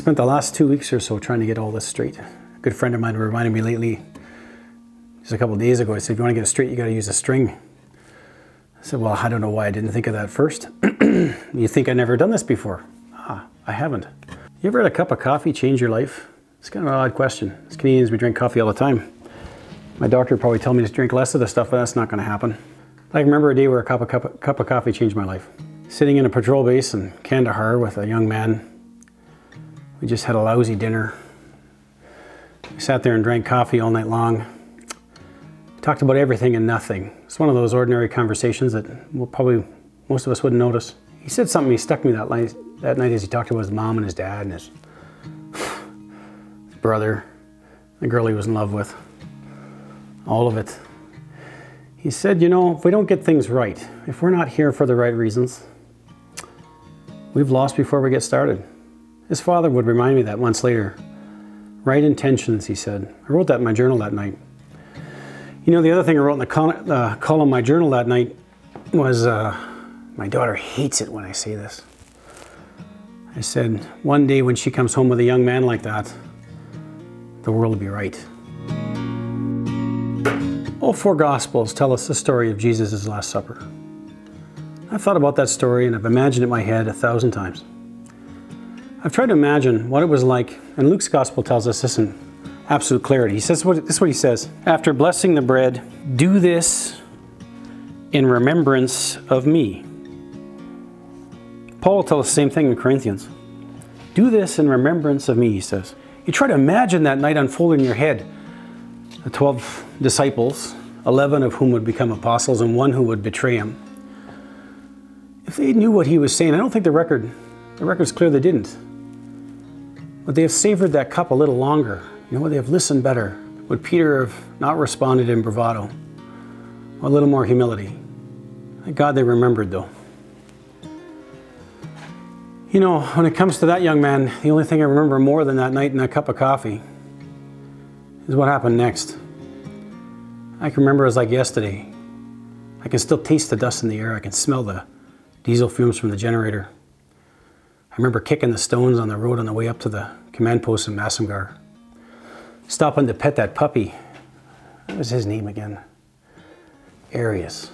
spent the last 2 weeks or so trying to get all this straight. A good friend of mine reminded me lately, just a couple of days ago, he said, if you want to get it straight, you got to use a string. I said, well, I don't know why I didn't think of that first. You think I've never done this before? Ah, I haven't. You ever had a cup of coffee change your life? It's kind of an odd question. As Canadians, we drink coffee all the time. My doctor would probably tell me to drink less of this stuff, but that's not going to happen. I remember a day where a cup of coffee changed my life. Sitting in a patrol base in Kandahar with a young man. We just had a lousy dinner. We sat there and drank coffee all night long. Talked about everything and nothing. It's one of those ordinary conversations that most of us wouldn't notice. He said something, he stuck me that night as he talked about his mom and his dad and his brother, the girl he was in love with, all of it. He said, you know, if we don't get things right, if we're not here for the right reasons, we've lost before we get started. His father would remind me that months later. Right intentions, he said. I wrote that in my journal that night. You know, the other thing I wrote in the column in my journal that night was, my daughter hates it when I say this. I said, one day when she comes home with a young man like that, the world will be right. All four Gospels tell us the story of Jesus' Last Supper. I've thought about that story and I've imagined it in my head 1,000 times. I've tried to imagine what it was like, and Luke's Gospel tells us this in absolute clarity. This is what he says. After blessing the bread, do this in remembrance of me. Paul tells us the same thing in Corinthians. Do this in remembrance of me, he says. You try to imagine that night unfolding in your head. The 12 disciples, 11 of whom would become apostles and one who would betray him. If they knew what he was saying, I don't think the record's clear they didn't. Would they have savored that cup a little longer? You know, would they have listened better? Would Peter have not responded in bravado? A little more humility. Thank God they remembered though. You know, when it comes to that young man, the only thing I remember more than that night and that cup of coffee is what happened next. I can remember it was like yesterday. I can still taste the dust in the air. I can smell the diesel fumes from the generator. I remember kicking the stones on the road on the way up to the command post in Massamgar. Stopping to pet that puppy. What was his name again? Arius.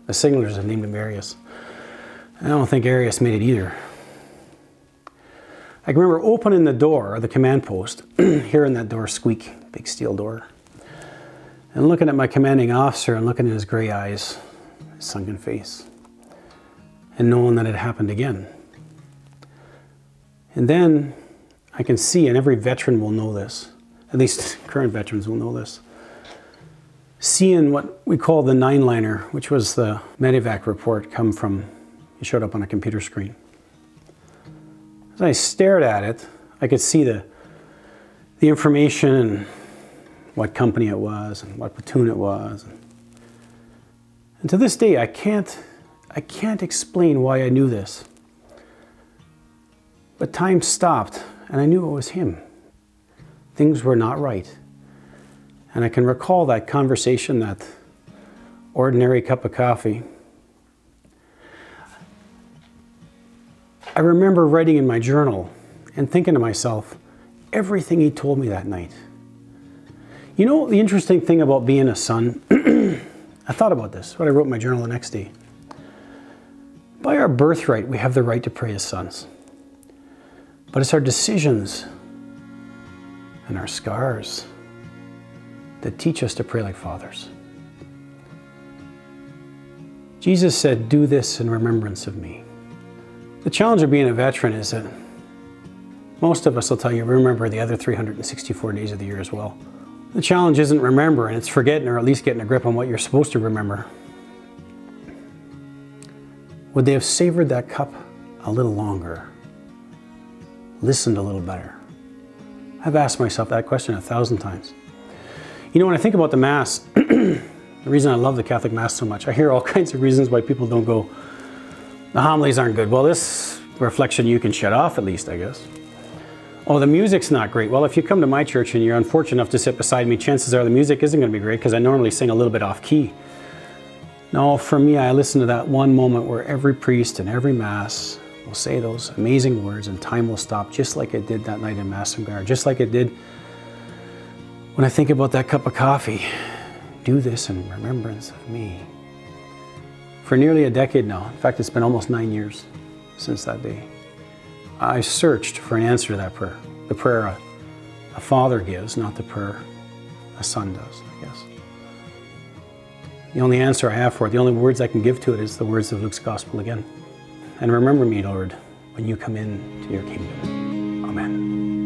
The signalers had named him Arius. I don't think Arius made it either. I can remember opening the door of the command post, hearing that door squeak, big steel door, and looking at my commanding officer and looking at his gray eyes, his sunken face, and knowing that it happened again. And then I can see, and every veteran will know this, at least current veterans will know this, seeing what we call the 9-liner, which was the medevac report come from, it showed up on a computer screen. As I stared at it, I could see the information and what company it was and what platoon it was. And to this day, I can't explain why I knew this. But time stopped and I knew it was him. Things were not right. And I can recall that conversation, that ordinary cup of coffee. I remember writing in my journal and thinking to myself, everything he told me that night. You know, the interesting thing about being a son, I thought about this, what I wrote in my journal the next day. By our birthright, we have the right to pray as sons. But it's our decisions and our scars that teach us to pray like fathers. Jesus said, do this in remembrance of me. The challenge of being a veteran is that most of us will tell you, remember the other 364 days of the year as well. The challenge isn't remembering, it's forgetting or at least getting a grip on what you're supposed to remember. Would they have savored that cup a little longer? Listened a little better? I've asked myself that question 1,000 times. You know, when I think about the Mass, the reason I love the Catholic Mass so much, I hear all kinds of reasons why people don't go. The homilies aren't good. Well, this reflection you can shut off at least, I guess. Oh, the music's not great. Well, if you come to my church and you're unfortunate enough to sit beside me, chances are the music isn't going to be great because I normally sing a little bit off key. No, for me, I listen to that one moment where every priest and every Mass will say those amazing words and time will stop, just like it did that night in Massengar, just like it did when I think about that cup of coffee. Do this in remembrance of me. For nearly a decade now, in fact, it's been almost 9 years since that day, I searched for an answer to that prayer. The prayer a father gives, not the prayer a son does, I guess. The only answer I have for it, the only words I can give to it is the words of Luke's Gospel again. And remember me, Lord, when you come into your kingdom. Amen.